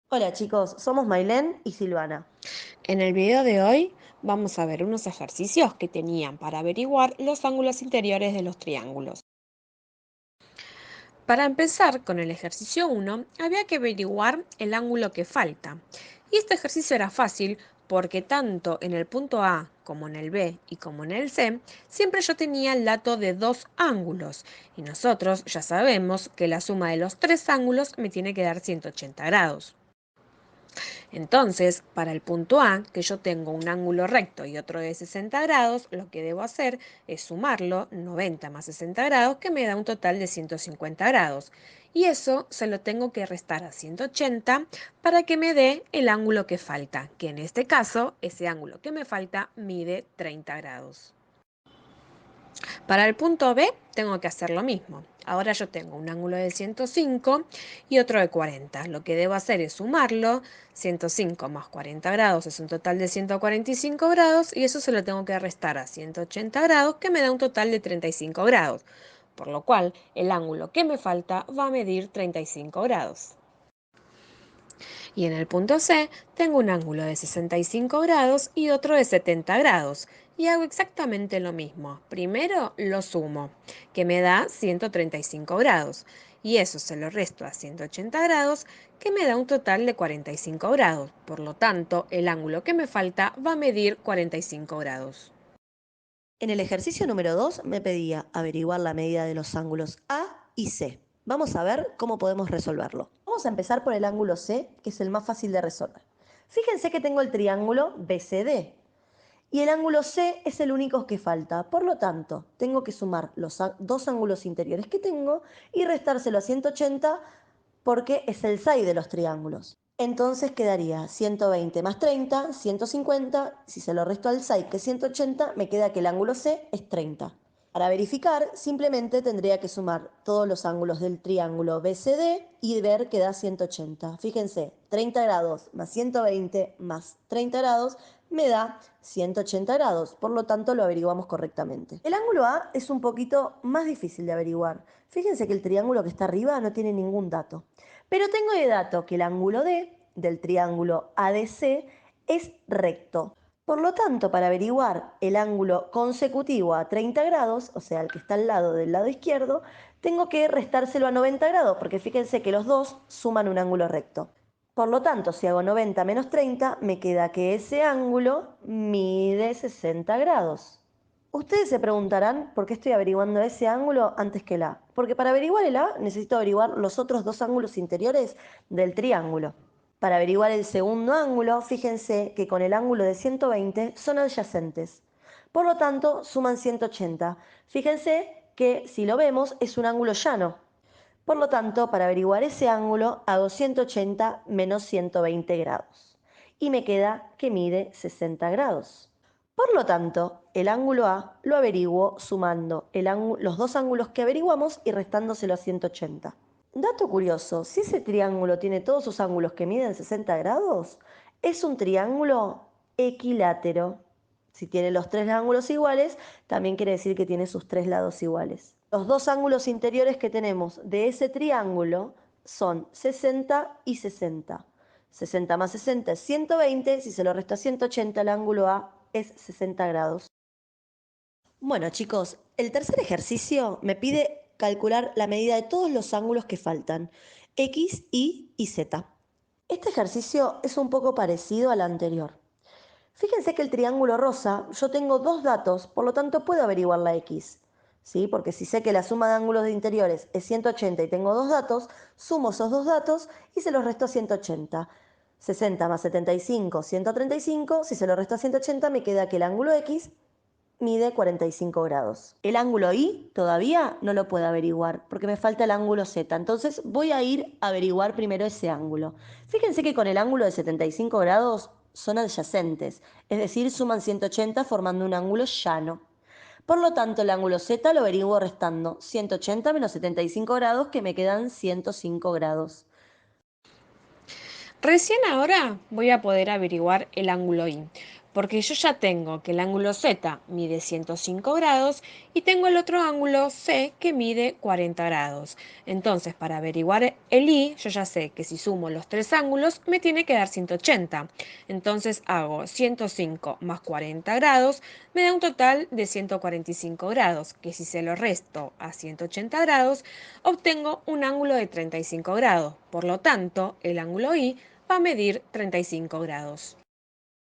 Hola chicos, somos Mailén y Silvana. En el video de hoy vamos a ver unos ejercicios que tenían para averiguar los ángulos interiores de los triángulos. Para empezar con el ejercicio 1, había que averiguar el ángulo que falta. Y este ejercicio era fácil porque tanto en el punto A como en el B y como en el C, siempre yo tenía el dato de dos ángulos. Y nosotros ya sabemos que la suma de los tres ángulos me tiene que dar 180 grados. Entonces, para el punto A, que yo tengo un ángulo recto y otro de 60 grados, lo que debo hacer es sumarlo, 90 más 60 grados, que me da un total de 150 grados. Y eso se lo tengo que restar a 180 para que me dé el ángulo que falta, que en este caso, ese ángulo que me falta mide 30 grados. Para el punto B tengo que hacer lo mismo. Ahora yo tengo un ángulo de 105 y otro de 40. Lo que debo hacer es sumarlo. 105 más 40 grados es un total de 145 grados y eso se lo tengo que restar a 180 grados, que me da un total de 35 grados. Por lo cual el ángulo que me falta va a medir 35 grados. Y en el punto C tengo un ángulo de 65 grados y otro de 70 grados. Y hago exactamente lo mismo. Primero lo sumo, que me da 135 grados. Y eso se lo resto a 180 grados, que me da un total de 45 grados. Por lo tanto, el ángulo que me falta va a medir 45 grados. En el ejercicio número 2 me pedía averiguar la medida de los ángulos A y C. Vamos a ver cómo podemos resolverlo. Vamos a empezar por el ángulo C, que es el más fácil de resolver. Fíjense que tengo el triángulo BCD y el ángulo C es el único que falta. Por lo tanto, tengo que sumar los dos ángulos interiores que tengo y restárselo a 180 porque es el 6 de los triángulos. Entonces quedaría 120 más 30, 150. Si se lo resto al 6, que es 180, me queda que el ángulo C es 30. Para verificar, simplemente tendría que sumar todos los ángulos del triángulo BCD y ver que da 180. Fíjense, 30 grados más 120 más 30 grados me da 180 grados, por lo tanto lo averiguamos correctamente. El ángulo A es un poquito más difícil de averiguar. Fíjense que el triángulo que está arriba no tiene ningún dato. Pero tengo de dato que el ángulo D del triángulo ADC es recto. Por lo tanto, para averiguar el ángulo consecutivo a 30 grados, o sea, el que está al lado del lado izquierdo, tengo que restárselo a 90 grados, porque fíjense que los dos suman un ángulo recto. Por lo tanto, si hago 90 menos 30, me queda que ese ángulo mide 60 grados. Ustedes se preguntarán por qué estoy averiguando ese ángulo antes que el A. Porque para averiguar el A necesito averiguar los otros dos ángulos interiores del triángulo. Para averiguar el segundo ángulo, fíjense que con el ángulo de 120 son adyacentes. Por lo tanto, suman 180. Fíjense que si lo vemos es un ángulo llano. Por lo tanto, para averiguar ese ángulo hago 180 menos 120 grados. Y me queda que mide 60 grados. Por lo tanto, el ángulo A lo averiguo sumando los dos ángulos que averiguamos y restándoselo a 180. Dato curioso, si ese triángulo tiene todos sus ángulos que miden 60 grados, es un triángulo equilátero. Si tiene los tres ángulos iguales, también quiere decir que tiene sus tres lados iguales. Los dos ángulos interiores que tenemos de ese triángulo son 60 y 60. 60 más 60 es 120, si se lo resta 180, el ángulo A es 60 grados. Bueno chicos, el tercer ejercicio me pide calcular la medida de todos los ángulos que faltan, X, Y y Z. Este ejercicio es un poco parecido al anterior. Fíjense que el triángulo rosa, yo tengo dos datos, por lo tanto puedo averiguar la X. ¿Sí? Porque si sé que la suma de ángulos de interiores es 180 y tengo dos datos, sumo esos dos datos y se los resto a 180. 60 más 75, 135. Si se lo resto a 180 me queda que el ángulo X mide 45 grados. El ángulo Y todavía no lo puedo averiguar porque me falta el ángulo Z. Entonces voy a ir a averiguar primero ese ángulo. Fíjense que con el ángulo de 75 grados son adyacentes, es decir, suman 180 formando un ángulo llano. Por lo tanto, el ángulo Z lo averiguo restando 180 menos 75 grados, que me quedan 105 grados. Recién ahora voy a poder averiguar el ángulo Y, Porque yo ya tengo que el ángulo Z mide 105 grados y tengo el otro ángulo C que mide 40 grados. Entonces, para averiguar el I, yo ya sé que si sumo los tres ángulos me tiene que dar 180. Entonces hago 105 más 40 grados, me da un total de 145 grados, que si se lo resto a 180 grados, obtengo un ángulo de 35 grados. Por lo tanto, el ángulo I va a medir 35 grados.